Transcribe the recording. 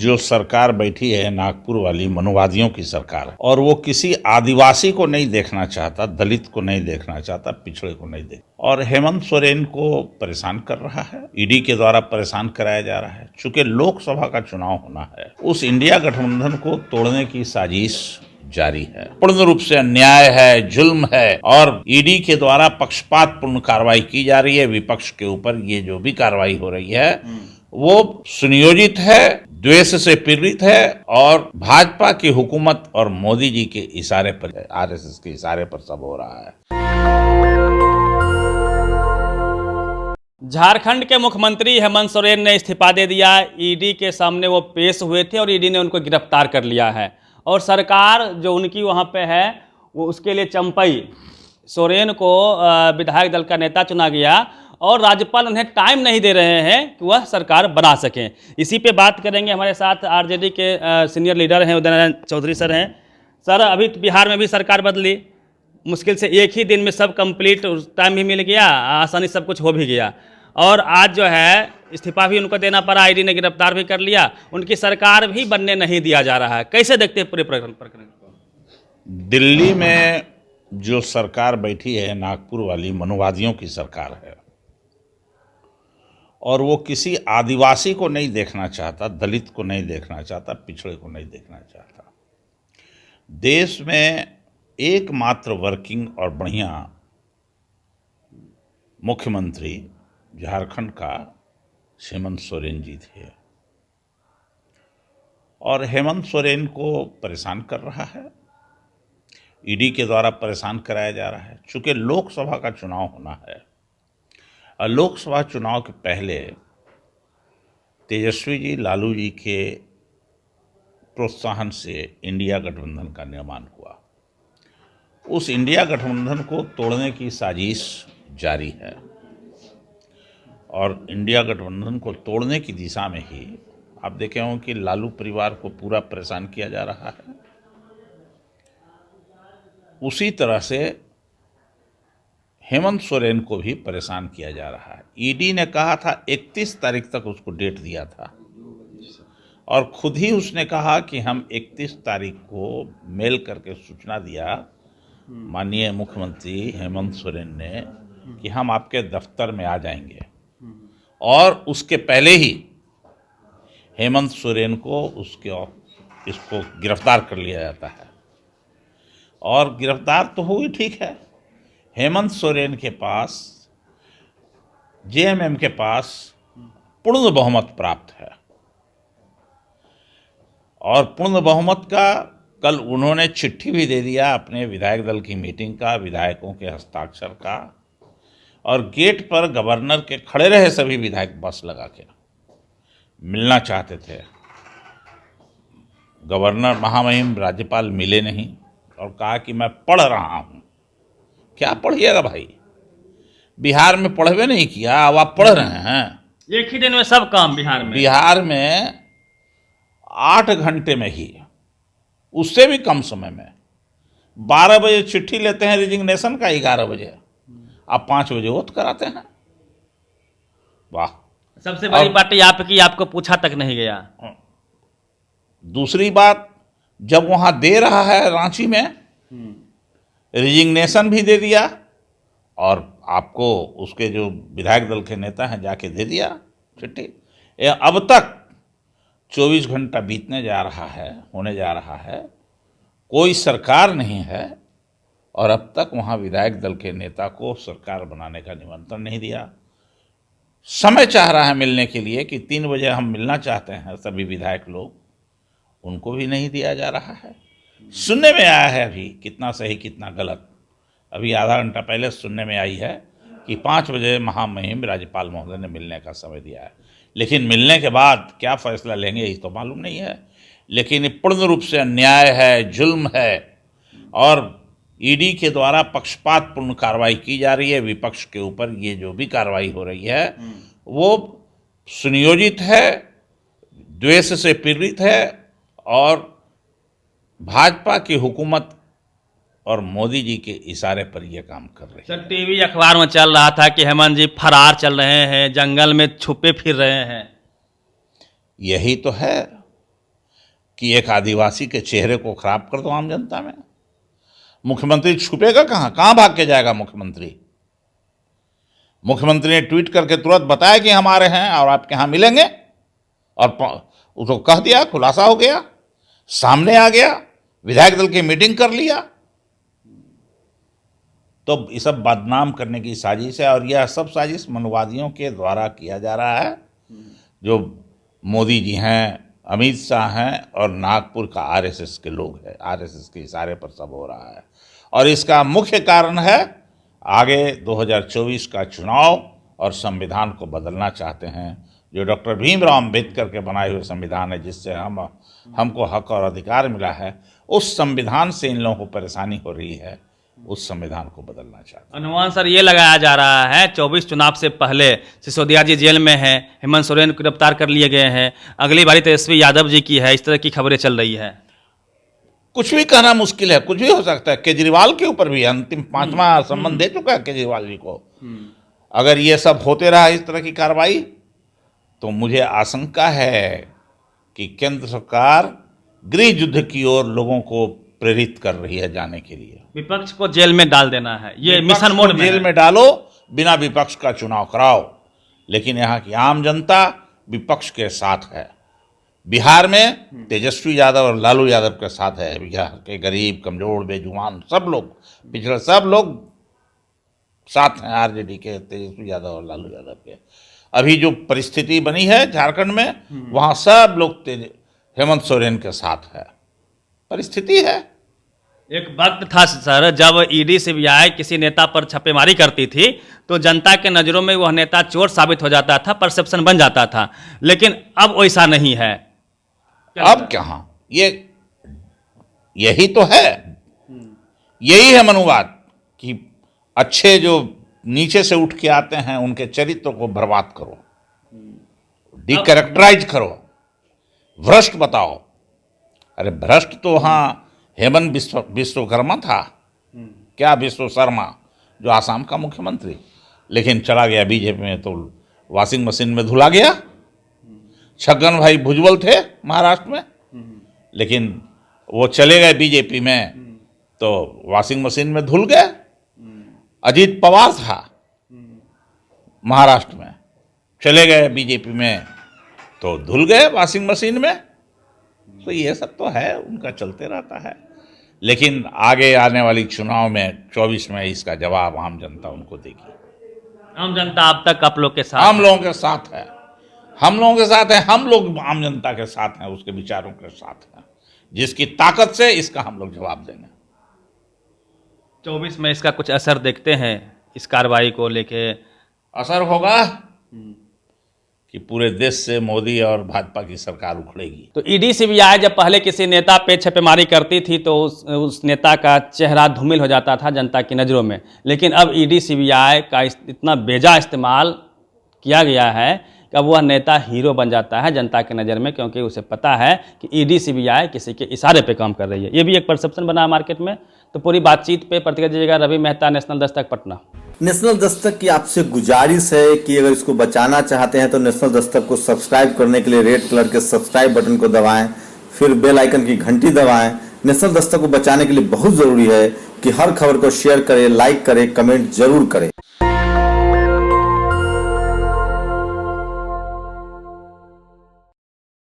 जो सरकार बैठी है नागपुर वाली मनुवादियों की सरकार, और वो किसी आदिवासी को नहीं देखना चाहता, दलित को नहीं देखना चाहता, पिछड़े को नहीं देख, और हेमंत सोरेन को परेशान कर रहा है। ईडी के द्वारा परेशान कराया जा रहा है। चूंकि लोकसभा का चुनाव होना है, उस इंडिया गठबंधन को तोड़ने की साजिश जारी है। पूर्ण रूप से अन्याय है, जुल्म है, और ईडी के द्वारा पक्षपातपूर्ण कार्रवाई की जा रही है। विपक्ष के ऊपर ये जो भी कार्रवाई हो रही है वो सुनियोजित है, द्वेष से पीड़ित है, और भाजपा की हुकूमत और मोदी जी के इशारे पर, आरएसएस के इशारे पर सब हो रहा है। झारखंड के मुख्यमंत्री हेमंत सोरेन ने इस्तीफा दे दिया। ईडी के सामने वो पेश हुए थे और ईडी ने उनको गिरफ्तार कर लिया है, और सरकार जो उनकी वहाँ पे है वो उसके लिए चंपई सोरेन को विधायक दल का नेता चुना गया, और राज्यपाल उन्हें टाइम नहीं दे रहे हैं कि वह सरकार बना सकें। इसी पे बात करेंगे। हमारे साथ आरजेडी के सीनियर लीडर हैं उदयनारायण चौधरी सर हैं। सर, अभी बिहार में भी सरकार बदली, मुश्किल से एक ही दिन में सब कंप्लीट टाइम भी मिल गया, आसानी सब कुछ हो भी गया, और आज जो है इस्तीफा भी उनको देना पड़ा, ईडी ने गिरफ्तार भी कर लिया, उनकी सरकार भी बनने नहीं दिया जा रहा है। कैसे देखते हैं पूरे प्रकरण को? दिल्ली में जो सरकार बैठी है नागपुर वाली मनुवादियों की सरकार है, और वो किसी आदिवासी को नहीं देखना चाहता, दलित को नहीं देखना चाहता, पिछड़े को नहीं देखना चाहता। देश में एकमात्र वर्किंग और बढ़िया मुख्यमंत्री झारखंड का हेमंत सोरेन जी थे, और हेमंत सोरेन को परेशान कर रहा है। ईडी के द्वारा परेशान कराया जा रहा है। चूंकि लोकसभा का चुनाव होना है, और लोकसभा चुनाव के पहले तेजस्वी जी, लालू जी के प्रोत्साहन से इंडिया गठबंधन का निर्माण हुआ। उस इंडिया गठबंधन को तोड़ने की साजिश जारी है, और इंडिया गठबंधन को तोड़ने की दिशा में ही आप देखे होंगे कि लालू परिवार को पूरा परेशान किया जा रहा है। उसी तरह से हेमंत सोरेन को भी परेशान किया जा रहा है। ईडी ने कहा था 31 तारीख तक उसको डेट दिया था, और खुद ही उसने कहा कि हम 31 तारीख को मेल करके सूचना दिया माननीय मुख्यमंत्री हेमंत सोरेन ने कि हम आपके दफ्तर में आ जाएंगे, और उसके पहले ही हेमंत सोरेन को इसको गिरफ्तार कर लिया जाता है। और गिरफ्तार तो हुई, ठीक है। हेमंत सोरेन के पास, जेएमएम के पास पूर्ण बहुमत प्राप्त है, और पूर्ण बहुमत का कल उन्होंने चिट्ठी भी दे दिया अपने विधायक दल की मीटिंग का, विधायकों के हस्ताक्षर का, और गेट पर गवर्नर के खड़े रहे सभी विधायक बस लगा के मिलना चाहते थे। गवर्नर महामहिम राज्यपाल मिले नहीं, और कहा कि मैं पढ़ रहा हूँ। क्या पढ़िएगा भाई, बिहार में पढ़वे नहीं किया, अब आप पढ़ रहे हैं। एक ही दिन में सब काम बिहार में 8 घंटे में ही, उससे भी कम समय में 12 बजे चिट्ठी लेते हैं रिजिग्नेशन का, 11 बजे आप 5 बजे वोट कराते हैं। वाह। सबसे बड़ी बात आपकी, आपको पूछा तक नहीं गया। दूसरी बात, जब वहां दे रहा है रांची में, रिजिग्नेशन भी दे दिया, और आपको उसके जो विधायक दल के नेता हैं जाके दे दिया चिट्ठी। अब तक 24 घंटा बीतने जा रहा है, होने जा रहा है, कोई सरकार नहीं है, और अब तक वहाँ विधायक दल के नेता को सरकार बनाने का निमंत्रण नहीं दिया। समय चाह रहा है मिलने के लिए कि 3 बजे हम मिलना चाहते हैं सभी विधायक लोग, उनको भी नहीं दिया जा रहा है। सुनने में आया है, अभी कितना सही कितना गलत, अभी आधा घंटा पहले सुनने में आई है कि 5 बजे महामहिम राज्यपाल महोदय ने मिलने का समय दिया है, लेकिन मिलने के बाद क्या फैसला लेंगे ये तो मालूम नहीं है। लेकिन ये पूर्ण रूप से अन्याय है, जुल्म है, और ईडी के द्वारा पक्षपातपूर्ण कार्रवाई की जा रही है। विपक्ष के ऊपर ये जो भी कार्रवाई हो रही है वो सुनियोजित है, द्वेष से पीड़ित है, और भाजपा की हुकूमत और मोदी जी के इशारे पर यह काम कर रही है। सर, टीवी अखबार में चल रहा था कि हेमंत जी फरार चल रहे हैं, जंगल में छुपे फिर रहे हैं। यही तो है, कि एक आदिवासी के चेहरे को खराब कर दो आम जनता में। मुख्यमंत्री छुपेगा कहाँ, कहाँ भाग के जाएगा मुख्यमंत्री? मुख्यमंत्री ने ट्वीट करके तुरंत बताया कि हम आ रहे हैं और आपके यहाँ मिलेंगे, और उसको कह दिया, खुलासा हो गया, सामने आ गया, विधायक दल की मीटिंग कर लिया। तो ये सब बदनाम करने की साजिश है, और यह सब साजिश मनोवादियों के द्वारा किया जा रहा है, जो मोदी जी हैं, अमित शाह हैं और नागपुर का आरएसएस के लोग हैं। आरएसएस के इशारे पर सब हो रहा है, और इसका मुख्य कारण है आगे 2024 का चुनाव, और संविधान को बदलना चाहते हैं, जो डॉक्टर भीमराव अम्बेडकर के बनाए हुए संविधान है, जिससे हमको हक और अधिकार मिला है। उस संविधान से इन लोगों को परेशानी हो रही है, उस संविधान को बदलना चाहते हैं। अनुमान सर ये लगाया जा रहा है 24 चुनाव से पहले सिसोदिया जी जेल में हैं, हेमंत सोरेन को गिरफ्तार कर लिए गए हैं, अगली बारी तेजस्वी यादव जी की है, इस तरह की खबरें चल रही है। कुछ भी कहना मुश्किल है, कुछ भी हो सकता है। केजरीवाल के ऊपर भी अंतिम 5वां सम्मन दे चुका है केजरीवाल जी को। अगर ये सब होते रहा, इस तरह की कार्रवाई, तो मुझे आशंका है कि केंद्र सरकार गृह युद्ध की ओर लोगों को प्रेरित कर रही है जाने के लिए। विपक्ष को जेल में डाल देना है, ये मिशन मोड में जेल में डालो, बिना विपक्ष का चुनाव कराओ। लेकिन यहाँ की आम जनता विपक्ष के साथ है। बिहार में तेजस्वी यादव और लालू यादव के साथ है। बिहार के गरीब, कमजोर, बेजुबान सब लोग, पिछड़े सब लोग साथ हैं आरजेडी के, तेजस्वी यादव और लालू यादव के। अभी जो परिस्थिति बनी है झारखंड में, वहाँ सब लोग हेमंत सोरेन के साथ है। परिस्थिति है। एक वक्त था सर जब ईडी सीबीआई किसी नेता पर छापेमारी करती थी तो जनता के नज़रों में वह नेता चोर साबित हो जाता था, परसेप्शन बन जाता था, लेकिन अब वैसा नहीं है। अब कहाँ, यही तो है, यही है मनुवाद कि अच्छे जो नीचे से उठ के आते हैं उनके चरित्र को बर्बाद करो, डिकैरेक्टराइज करो, भ्रष्ट बताओ। अरे भ्रष्ट तो वहाँ हेमंत विश्वकर्मा था, क्या विश्व शर्मा, जो आसाम का मुख्यमंत्री, लेकिन चला गया बीजेपी में तो वॉशिंग मशीन में धुला गया। छगन भाई भुजबल थे महाराष्ट्र में, लेकिन वो चले गए बीजेपी में तो वॉशिंग मशीन में धुल गए। अजीत पवार था महाराष्ट्र में, चले गए बीजेपी में तो धुल गए वॉशिंग मशीन में। तो ये सब तो है, उनका चलते रहता है। लेकिन आगे आने वाली चुनाव में 24 में इसका जवाब आम जनता उनको देगी। आम जनता अब तक आप लोग के साथ, हम लोगों के साथ है, हम लोगों के साथ है, हम लोग आम जनता के साथ हैं, उसके विचारों के साथ हैं, जिसकी ताकत से इसका हम लोग जवाब देंगे। 24 में इसका कुछ असर देखते हैं, इस कार्रवाई को लेके असर होगा कि पूरे देश से मोदी और भाजपा की सरकार उखड़ेगी। तो ईडी सीबीआई जब पहले किसी नेता पे छापेमारी करती थी तो उस नेता का चेहरा धूमिल हो जाता था जनता की नज़रों में, लेकिन अब ईडी सीबीआई का इतना बेजा इस्तेमाल किया गया है कि अब वह नेता हीरो बन जाता है जनता की नज़र में, क्योंकि उसे पता है कि ईडी सीबीआई किसी के इशारे पे काम कर रही है। ये भी एक परसेप्शन बना है मार्केट में। तो पूरी बातचीत पे प्रतिक्रिया दीजिएगा रवि मेहता, नेशनल दस्तक, पटना। नेशनल दस्तक की आपसे गुजारिश है कि अगर इसको बचाना चाहते हैं तो नेशनल दस्तक को सब्सक्राइब करने के लिए रेड कलर के सब्सक्राइब बटन को दबाएं, फिर बेल आइकन की घंटी दबाएं। नेशनल दस्तक को बचाने के लिए बहुत जरूरी है कि हर खबर को शेयर करें, लाइक करें, कमेंट जरूर करें।